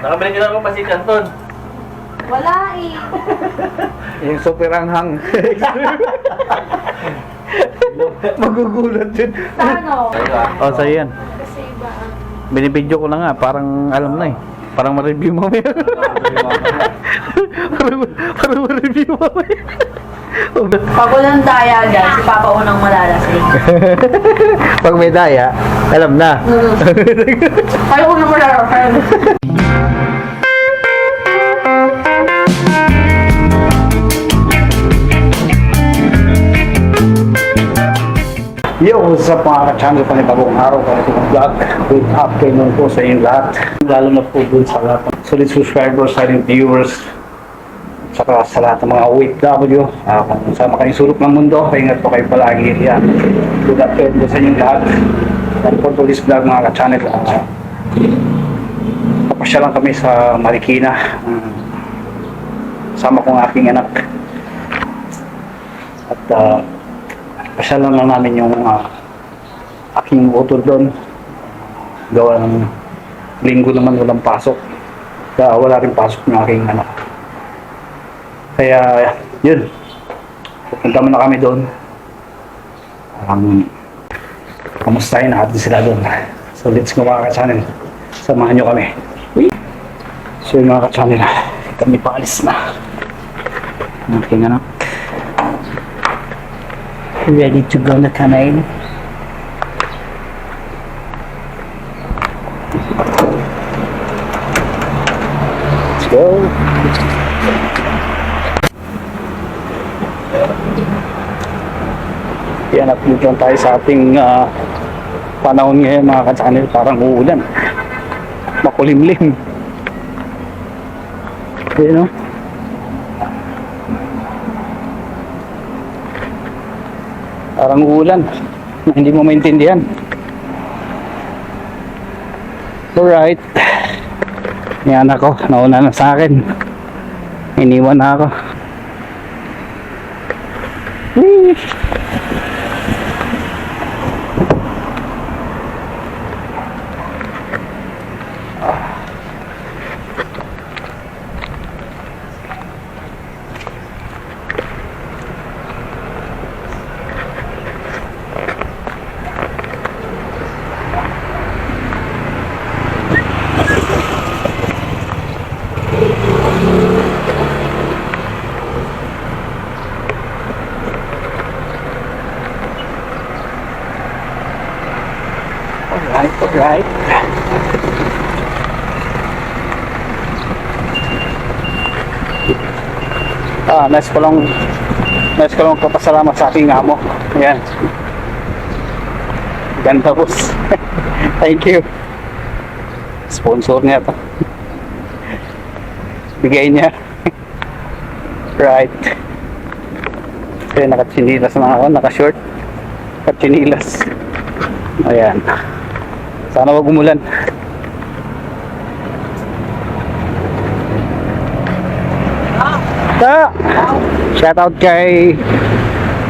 Nakabalik ka na akong pasit Anton. Wala eh. Yung super hanghang. Magugulat yun. Paano? Oh, sa'yo yan. Kasi iba ang... Binibidyo ko na nga, parang alam na eh. Parang ma-review mo yan. Parang ma-review mo yan. Pag walang daya dyan, si Papa unang malalasing. Pag may daya, alam na. Kayo unang malalasing. Yo, what's up mga ka-channel, panibagong araw para sa vlog. Good afternoon po sa inyong lahat. Lalo na po dun sa lahat ng solid subscribers, silent viewers, saka sa lahat ng mga OFW. Kung sama kayong sulok ng mundo, ingat po kayo palagi. Yan. Good afternoon po sa inyong lahat. And for today's vlog mga ka-channel, papasyalan kami sa Marikina. Sama kong aking anak. At pasyalan lang namin yung aking utol doon. Gawa ng linggo naman walang pasok. Kaya wala rin pasok ng aking anak. Kaya yun, pupunta mo na kami doon. Kamustahin natin sila doon. So let's go mga ka-channel. Samahan nyo kami. So yun mga ka-channel, kami paalis na. Ang aking anak ready to go na kami. Let's go. Yan, upload lang tayo sa ating panahon ngayon mga ka-channel. Parang uulan, makulimlim. You know? Parang ulan na hindi mo maintindihan. Alright. Yan ako, nauna na sa akin. Iniwan na ako. Whee! Alright. Nice ko lang kapasalamat sa aking amo. Ayan. Ganda boss. Thank you. Sponsor niya to. Bigay niya. Right. Kaya nakatsinilas na ako, naka-short. Nakatsinilas. Ayan. Sana wag umulan. Shout out kay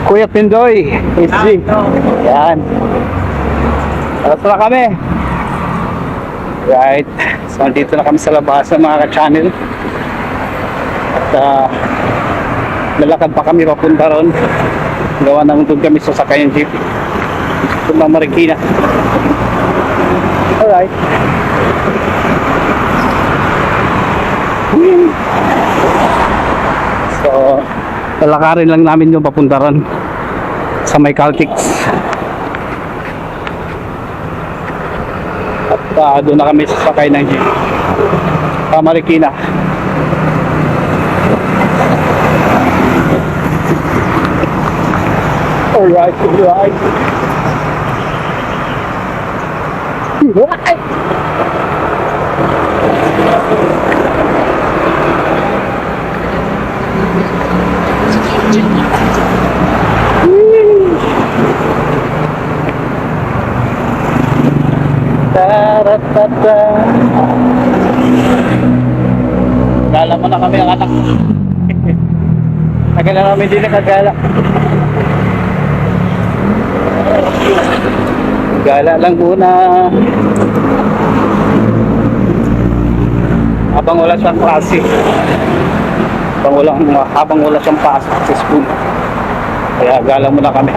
Kuya Pindoy. SG. Ayan. Tapos na kami. Right. So dito na kami sa labas ng mga ka-channel. At lalakad pa kami papunta ron. Gawa ng doon kami sasakay yung jeep. Ito na Marikina. Alright. So, lalakarin lang namin yung papunta ron sa may Caltex. At doon na kami sasakay ng jeep sa Marikina. Alright. What? Ta-ra-ta-ta. Gala mo na kami ang anak. Tagal na namin din nakagala. Gala lang muna. habang wala siyang klase. Habang wala siyang pasok sa school. Kaya gala muna kami.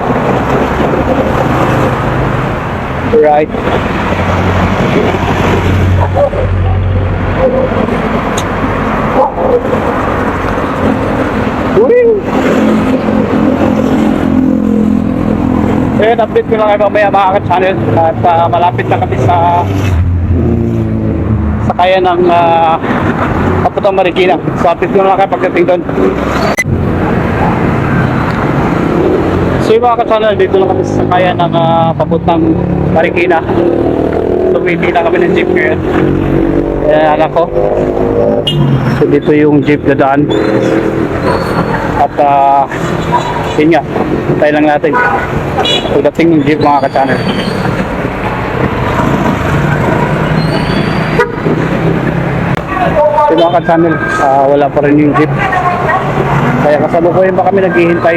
Right. Ayun, update ko lang kayo mamaya mga ka-channel. At malapit na kami sa kaya ng Papuntang Marikina. So update ko lang kayo pagdating doon. So yung mga ka-channel, dito lang kami sa kaya ng Papuntang Marikina. Lumiti na kami ng jeep ngayon. Ayan anak ko. So dito yung jeep na daan. At yun nga, tayo lang natin pagdating ng jeep mga ka-channel. So mga ka-channel, wala pa rin yung jeep. Kaya kasalukuyan pa kami naghihintay.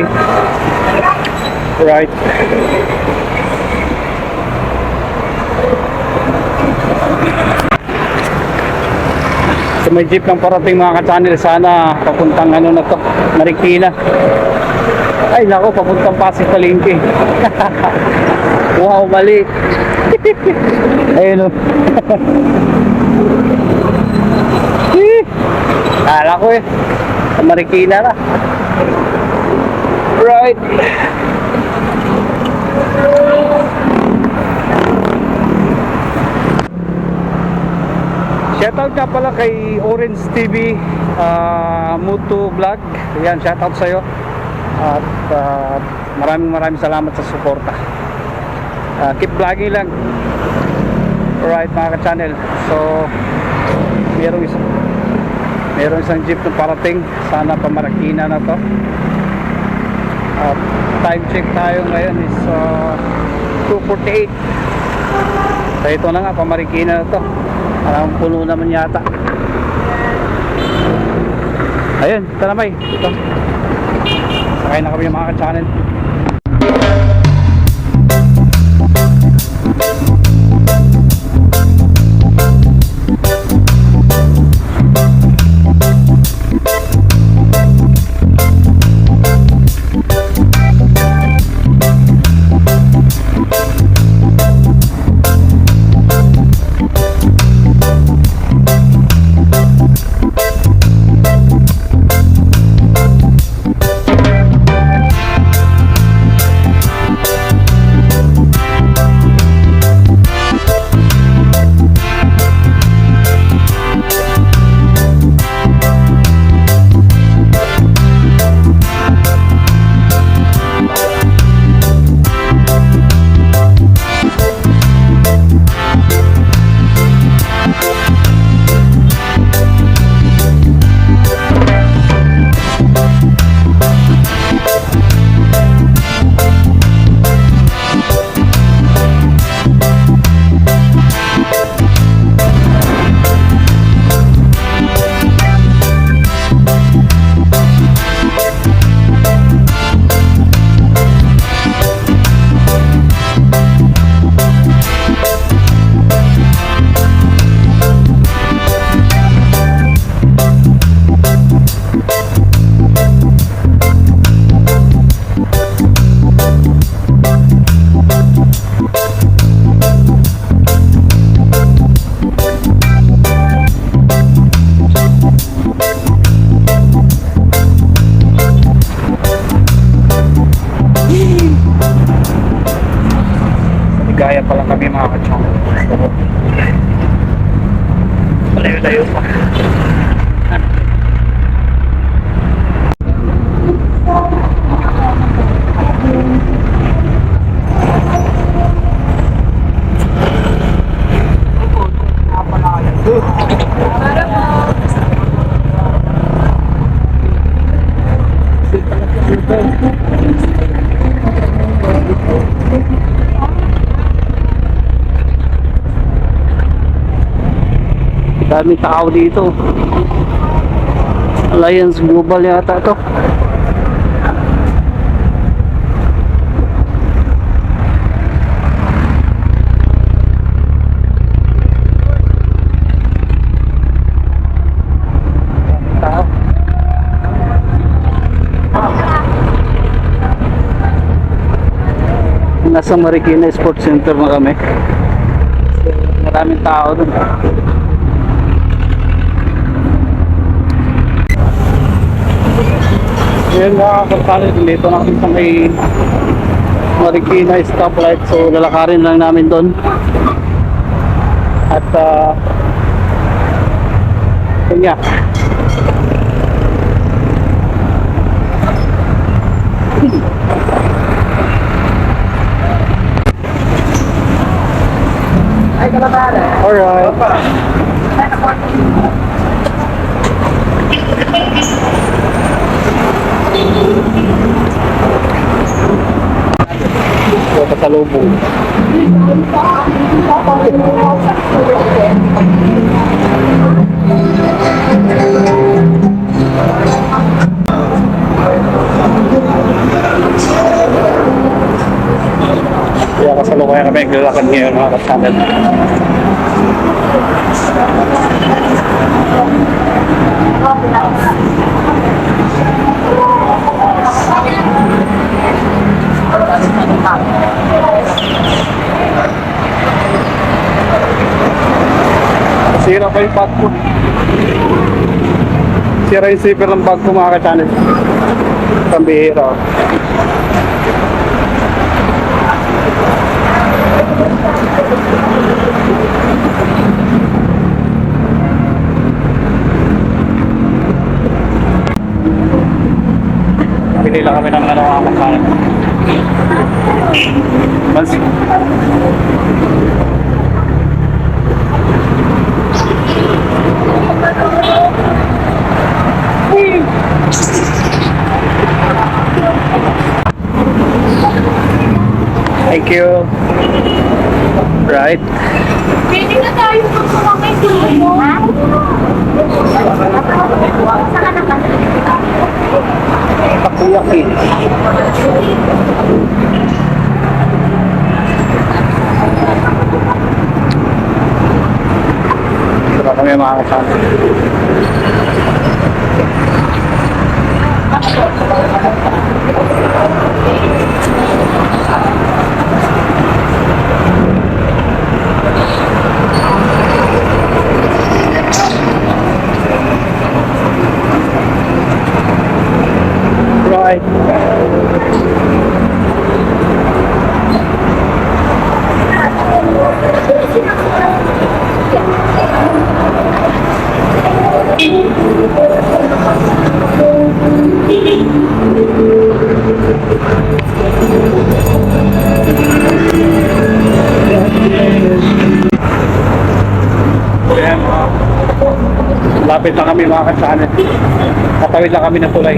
Right. So may jeep ng parating mga ka-channel, sana papuntang ano na to, Marikina. Ay nako, papuntang Pasig Palengke. Wow, mali. Ayun o. Kala ko sa Marikina na. Right. Shoutout nga pala kay Orange TV Mutu Vlog. Yan, shoutout sa'yo. At maraming salamat sa suporta. Keep vlogging lang. Alright mga ka-channel. So merong isang jeep na parating. Sana pa Marikina na to. Time check tayo ngayon is 2:48. So ito na nga, pa Marikina na to. Parang puno naman yata. Ayun, ito na may. Ito. Sakay na kami mga ka-channel. Gaya pa lang kami mga ka-chong. Malayo-layo pa. Daming tao dito. Alliance Global yata to. nasa Marikina Sports Center na kami. So, maraming tao dun. Yan mga kapatid, dito na kami sa may Marikina stoplight. So lalakarin lang namin doon. At yun nga. Ay, kalabara. Alright. So, pasalubong. Kaya kasalukuyan kami naglalakad ngayon mga kasalan. Sira pa yung bag ko. Sira yung zipper ng bag ko mga ka-channel. Pambihira. Pili lang kami ng mga ka-channel. Mansi. Thank you. Right. Pwede na tayo magsumakay dito mo. Ha? Saan ka naman? Takoyaki. Ito kami mga kasama. Right. Ayan, lapit na kami mga kasanan. Katawid lang kami ng tulay.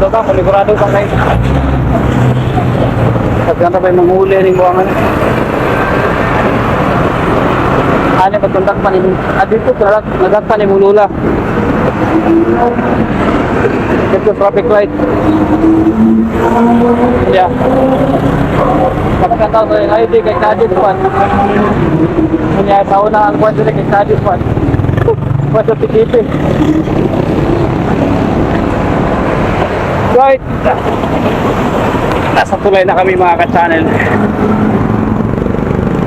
Ito ba, kaligurado ba kayo? Pagkanta ba yung manghuli rin buwangan? Ano ba tundak pa ni dito nagat pa ni Mulula. Ito traffic light. Yeah. Pagkanta ko yung ID kay Kadit Pan. Kanya sa una ang kwan sila kay Kadit Pan. Kwan sa Pikipi. Right. Nasa tulay na kami mga ka-channel.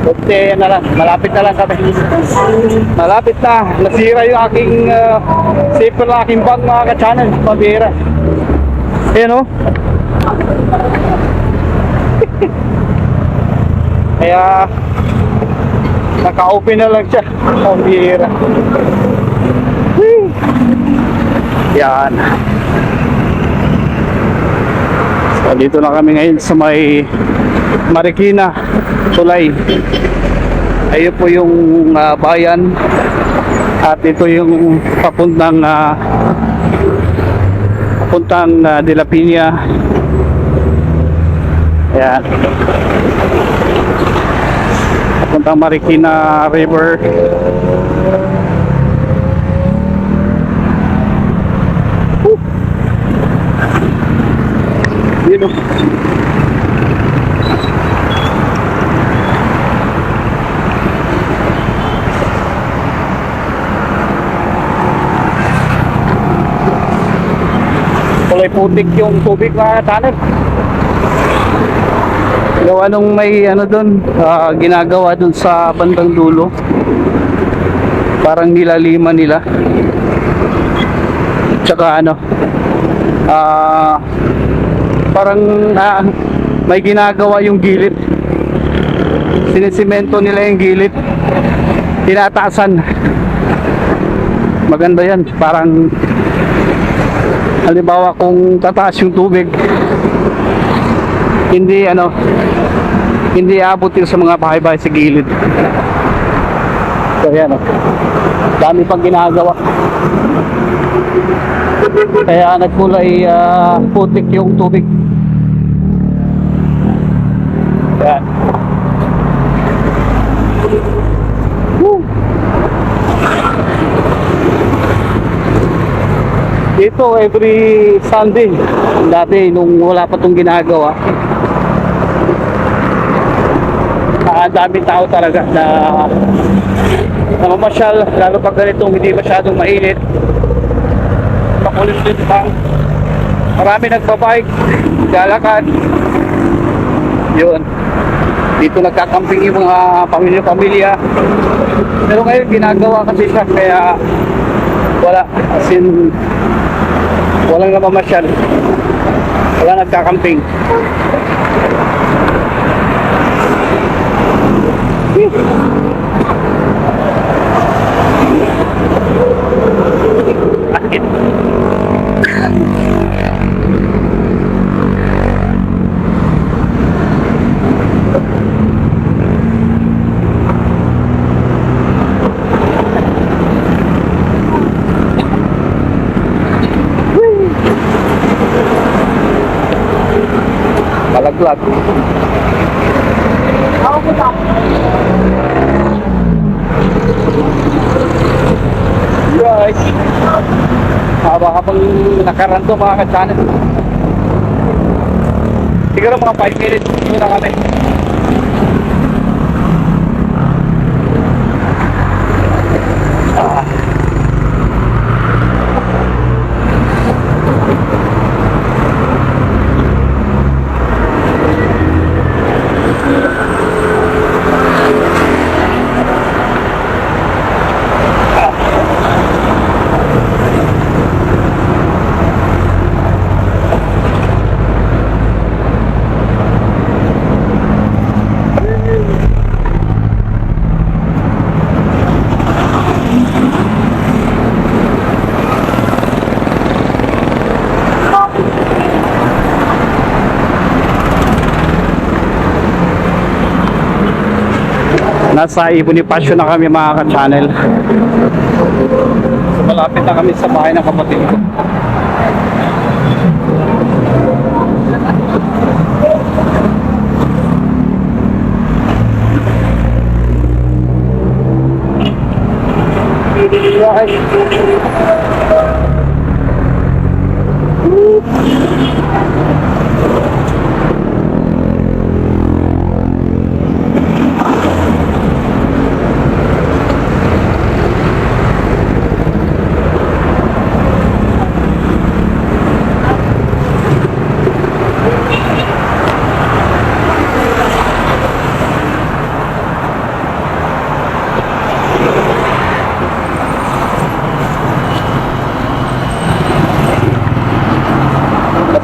Buti na lang, malapit na lang kami. Malapit na. Nasira yung aking zipper ng aking bag mga ka-channel. Pabira. Ayan o. Kaya naka-open na lang siya. Pabira. Yan. So, dito na kami ngayon sa may Marikina Tulay. Ayun po yung bayan. At ito yung papuntang De La Piña. Ayan. Papuntang Marikina River. Yun o. putik yung tubig mga channel. Gawa nung may ano dun, ginagawa dun sa bandang dulo. Parang nilaliman nila. Tsaka ano, parang may ginagawa yung gilid. Sinisemento nila yung gilid. Tinataasan. Maganda yan. Parang halimbawa kung tataas yung tubig, hindi ano, hindi aabot yun sa mga bahay-bahay sa gilid. So yan, dami pang ginagawa. Kaya nagkulay putik yung tubig. Yan. Woo! Dito every Sunday, dati nung wala pa itong ginagawa, dami tao talaga na namamasyal, lalo pag ganitong hindi masyadong mainit, makulit din lang. Marami nagbabike, lalakad. Yun, dito nagkakamping yung mga pamilya-pamilya. Pero ngayon ginagawa kasi siya, kaya wala, as in walang namamasyal, wala nagkakamping. Bakit? Malaglag. Ako po ta. Guys, habang nakaranto mga ka-channel, siguro mga 5 minutes muna kami. Nasa Bonifacio na kami mga ka-channel. So, malapit na kami sa bahay ng kapatid ko.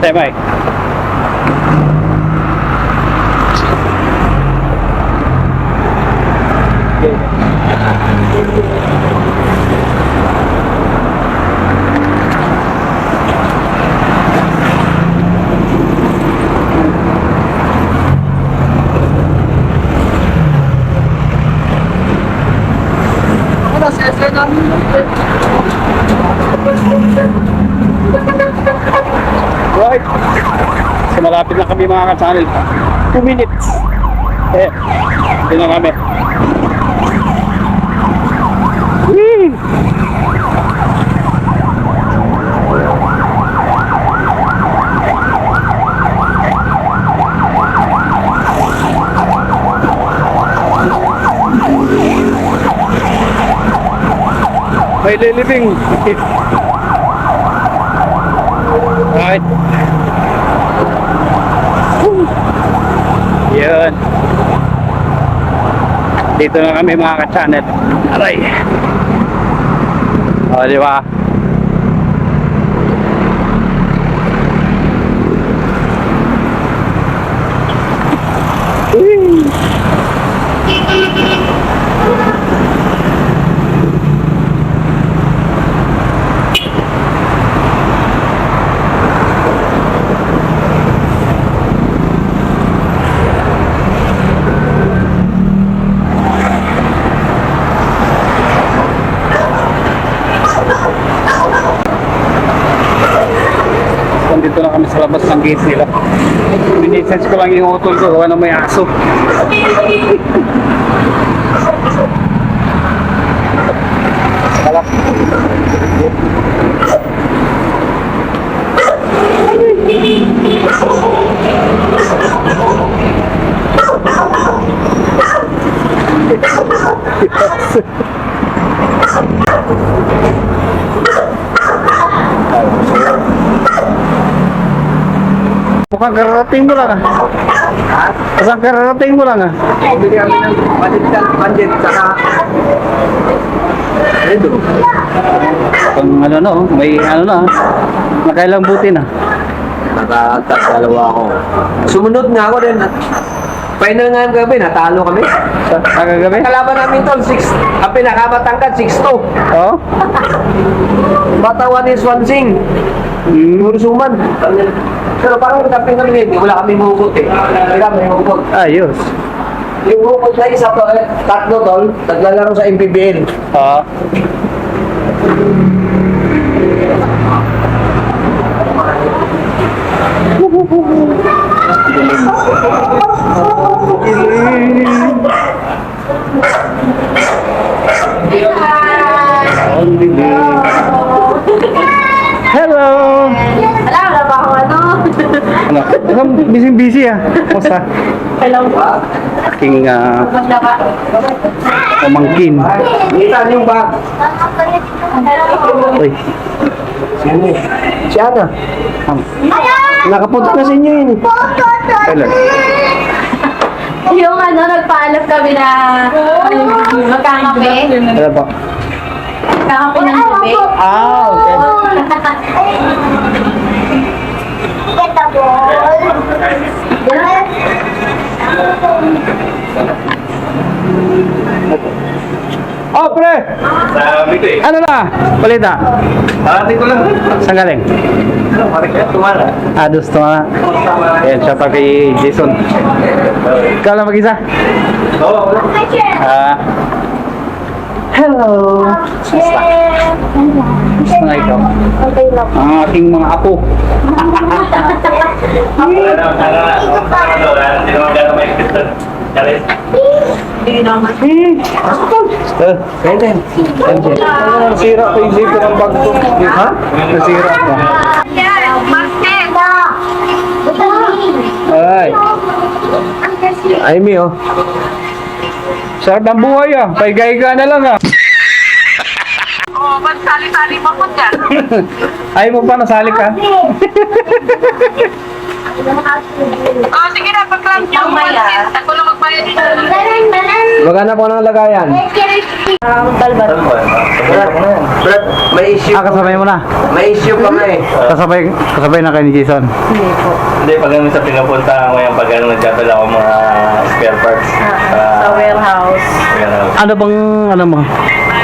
Temay. Right. So malapit na kami mga ka-channel. 2 minutes. Doon na kami. Whee! May lilibing. Right. Yun. Dito na kami mga ka-channel. Aray. O, di ba? Dito na kami sa labas ng gate nila. Minisense ko lang yung utol ko, gawa na may aso. Kalak. Mukhang kararating mo lang ah. Mukhang kararating mo lang ah. Bili kami ng budget saka redo. Pang ano no, may ano na, nakailang buti na. Nakakasalawa ako. Sumunod nga ako din. Final nga ang gabi, natalo kami. Sa kagabi? Kalaban namin tol, ang pinakamatangkad, 6-2. Oo? Batawan ni Swansing. Suman. Pero parang kaping kami, wala kami hugot eh. Wala kami hugot. Ayos. Yung hugot na isa to, tatlo tol, naglalaro sa MPBL. Oo. Hello! Wala, wala pa ako ano. Ano? Busy ah. Kumusta? Hello po. Aking Maganda ka. pamangkin. Kita niyo ba? Uy. Sino? Si Ana. Nakapunta na sa inyo yun. Kailan? Yung ano, nagpaalam kami na magkakape. Kailan ba? Magkakape ng tubig. Ah, okay. Oh, pre! Sabi ko eh. Ano na? Balita? Parating ko lang. Saan galing? Tumara. Ados to na. Ayan, siya pa kay Jason. Ikaw lang mag-isa? Oo. Hello! Gusto na ikaw? Okay lang. Ang aking mga apo. Hindi naman. Pwede. Nasira ko yung zipper ng bag ko. Ha? Nasira ko. Ay. Amy oh. Sarap ng buhay ah. Paigay-higa na lang ah. Oo, ba't sali-sali pa po dyan? Ayaw mo pa nasali ka? Oo, sige na, pag-club niyo. Mamaya. Ako lang magbayad dito. Maghanap ko ng lagayan. Balbat. Brad, may issue. Kasabay mo na. May issue pa nga eh. Kasabay na kayo ni Jason. Hindi, pag ano sa pinupunta ko ngayon, pag ano nagdadala ako mga spare parts. Sa warehouse. Warehouse. Ano bang ano mo?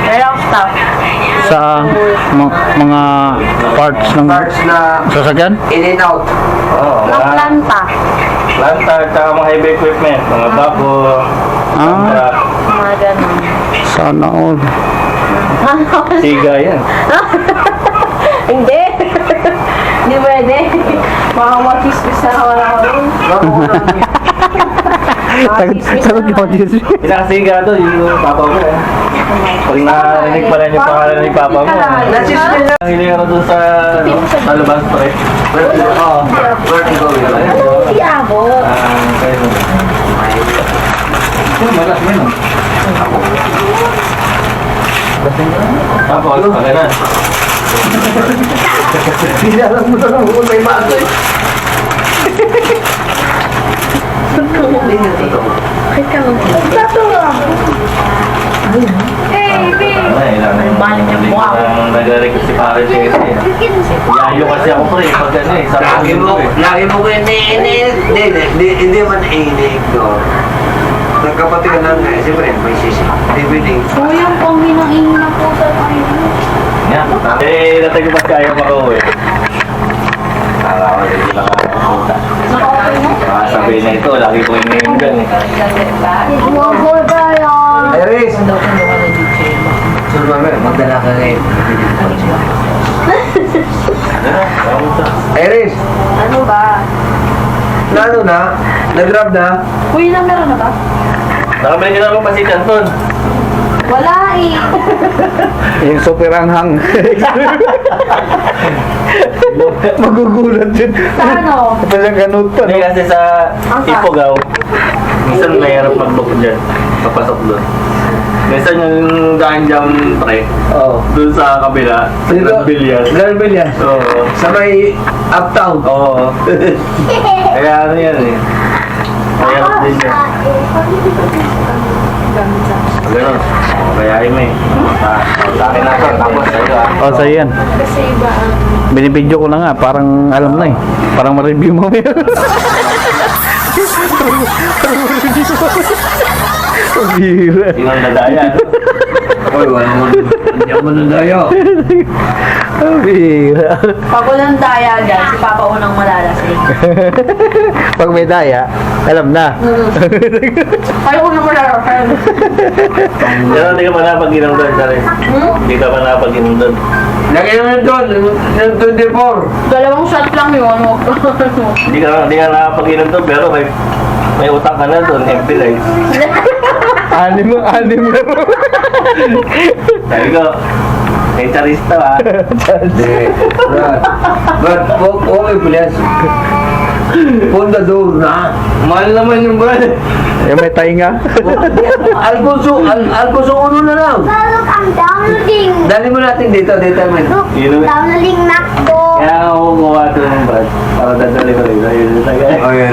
Warehouse staff. Sa mga parts ng Parts na sasakyan? in and out. Oo, Ng planta. planta, tsaka mga heavy equipment, mga bako, Ah. Mga ganun. Sana all. siga yan. Hindi. Hindi pwede. Mga matismis na wala ko rin. Sagot ko Jason. Pinakasiga doon, yung papa mo eh. Pag narinig pala yung pangalan ni papa mo. Nasismin na. Ang hilera doon sa, ano, sa Lubang Street. Oo. Vertigo. Hindi ako. Kayo mo. Malas mo yun. Tapos, okay na. Hindi alam mo na kung may maso eh. Hey, babe. Nag-request si Pare Jesse. Yayo kasi ako pre, pag ano eh, sa Lagi mo ko hindi man ini-ignore. Nagkapatid ka lang eh, siyempre may sisi. Dibiling. So, yung panghinang-hina po sa tayo. Yan. Natay ko pa kaya makauwi. Kala ko din lang ako puta. Naka-okay mo? Sabihin na ito, lagi ko iniin dyan eh. Wow, tayo. Iris! So, magdala ka ngayon. Iris! Ano ba? Ano na? Nag-grab na? Uy, na meron na ba? Nakabili ka na akong pasit Anton. Wala eh. Yung super anghang. Magugulat yun. Paano? Palang ganun pa, Hindi no? kasi sa Ipogaw, minsan mahirap mag-book dyan. Papasok doon. Minsan yung daan jam pre, Oo. doon sa kabila, sa Grand Villas. Grand Villas. Oo. Sa may uptown. Oo. Kaya ano yan eh. Mahirap din yan. Ganun. Kaya may. Sa akin na ito, tapos sa'yo ah. O, sa'yo yan. Kasi iba ang... Binibidyo ko na nga, parang alam na eh. Parang ma-review mo yun. Ang bira. Yun ang dadaya. Uy, wala mo. Hindi ako manundayo. Ang bira. Pag walang daya dyan, si Papa unang malalasing. Pag may daya, alam na. Kayo unang malalasing. Pero hindi ka pa napag-inom doon, Charis. Hindi ka pa napag-inom doon. Lagi naman doon, ng 24. Dalawang shot lang yun. Hindi ka nakapag-inom doon, pero may utang ka na doon, empty life. Anim na ro. Sabi ko, may charista ha. Hindi. Brad, okay pulis. Fundador na. Mahal naman yung brad. Yung may tainga. Alfonso uno na lang. Look, I'm downloading. Dali mo natin dito man. Look, Yun naman. downloading Macdo. Kaya ako kukuha ito ng brad. Para dadali ko rin. Ayun yung tagay. Oh, yan.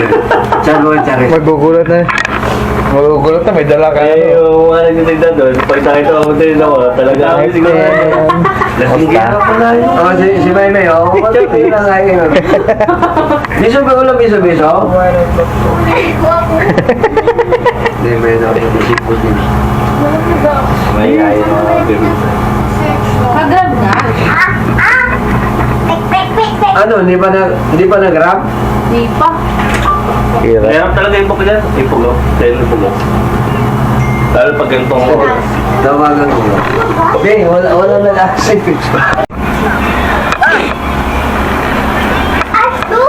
Saan mo ang charis? Magugulat na. Magugulat na, may dala ka na. Kaya yung mga nagtitignan doon, pag nakita ko din ako, talaga ako siguro. Basta. Oh, si Maymay, oh. Hindi lang nga yun. Biso ba ulam biso? Hindi, may naisip ko din. May ayaw mga gawin. Mag-grab na. Ano, hindi pa nag-grab? Di pa. Hirap. Meron talaga yung pagkakas. Ipugaw. Kaya yung ipugaw. Lalo pag ganitong oras. Tawagan ko. Hindi, wala na lasip.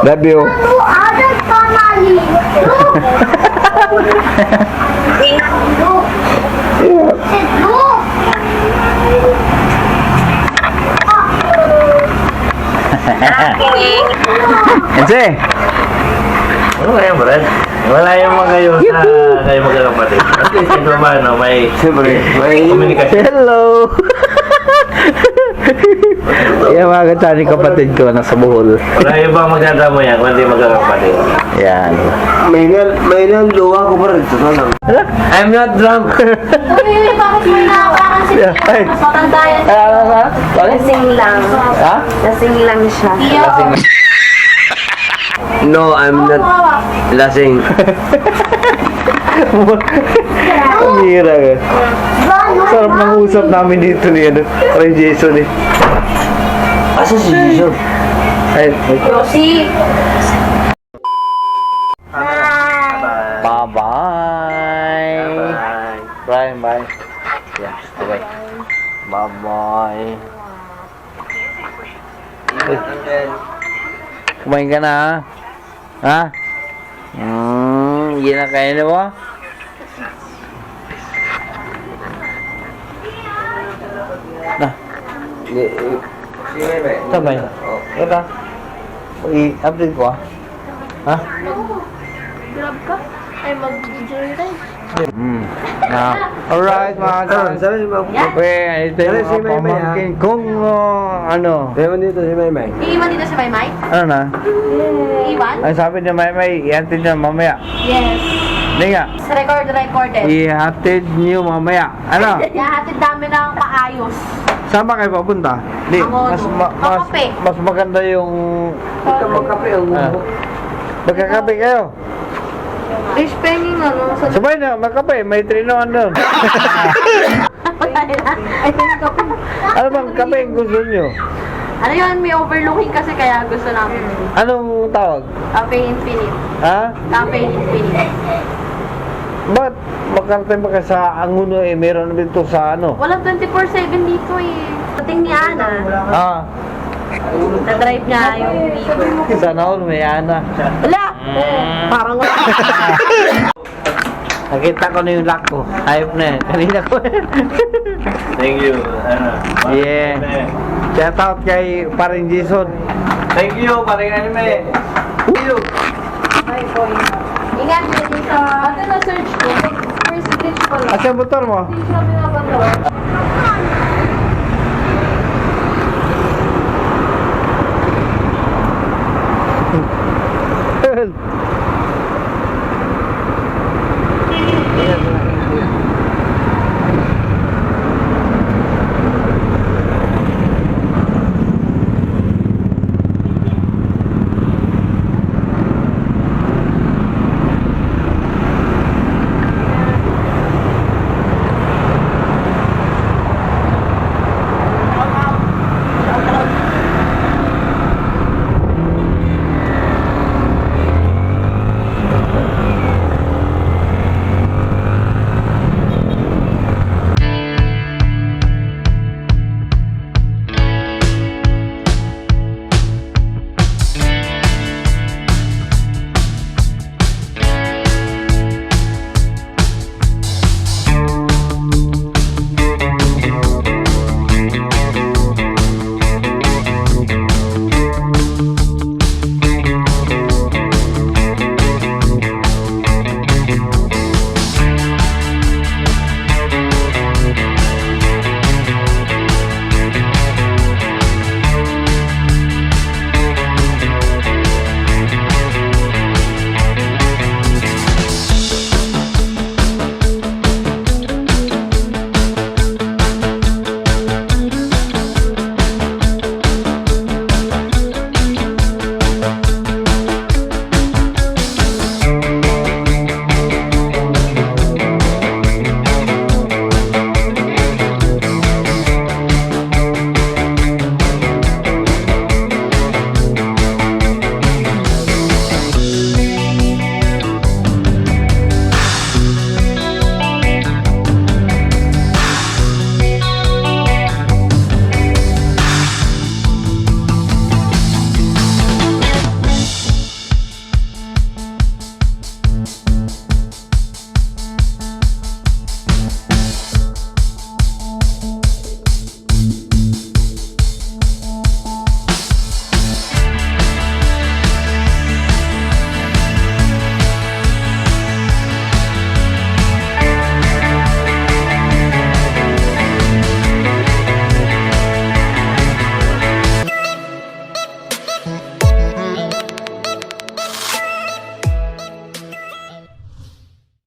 Love you. Ada family. Look. Look. Ense. Ano kaya brad? Wala yung mga kayo sa kayo magkakapatid. At least ito ba, no? May komunikasyon. Hello. Yan mga katsani kapatid ko, nasa Bohol. Wala yung ba magkanda mo yan kung hindi magkakapatid. Yan. May luwa ko pa rin. Ito lang. I'm not drunk. Uy, bakit mo inawakan si Yeah, ay. Mas matanda yan. Lasing lang. Ha? Lasing lang siya. No, I'm not lasing. Ang hira ka. Sarap ng usap namin dito ni Ray Jason eh. Asa si Jason? Ay, Yosi. bye-bye. Brian, bye. Yeah, okay. Bye-bye. Kumain ka na, ha? Hindi na kain na ba? Na. Sabay. Ito. I-update ko, ha? Grab ka? Ay, mag-joyride. Alright, mga chance. Sabi si Ma'am. Ito yung Sabi si mga Maymay, pamangkin kung ano. Ewan dito si Maymay. Iiwan dito si Maymay? Ano na? Iiwan? Ay, sabi niya Maymay, ihatid niya mamaya. Yes. Hindi nga. Recorded. Ihatid niyo mamaya. Ano? Yahatid namin ng paayos. Saan ba kayo papunta? Di, Makape. mas maganda yung Magkape ang magkakape kayo. Fish penging ano? Sabay na, magkape. May trinoan doon. Ay, kape. Ano bang kape ang gusto niyo? Ano yun? May overlooking kasi kaya gusto namin. Anong tawag? Cafe Infinite. Ha? Cafe Infinite. Ba't makarating ba ka sa Anguno eh? Meron din to sa ano? Walang 24/7 dito eh. Dating ni Ana, Ah, na-drive niya yung Vigo. sana all may ana. Wala! Parang wala. Nakita ko na yung lock ko. Ayop na eh. Kanina ko Thank you. Ano? Yeah. Shout out kay Paring Jason. Thank you, paring anime. Thank you. Ingat din dito. Ano na-search ko? First glitch ko lang. Asa yung motor mo? Hindi siya binabandaw.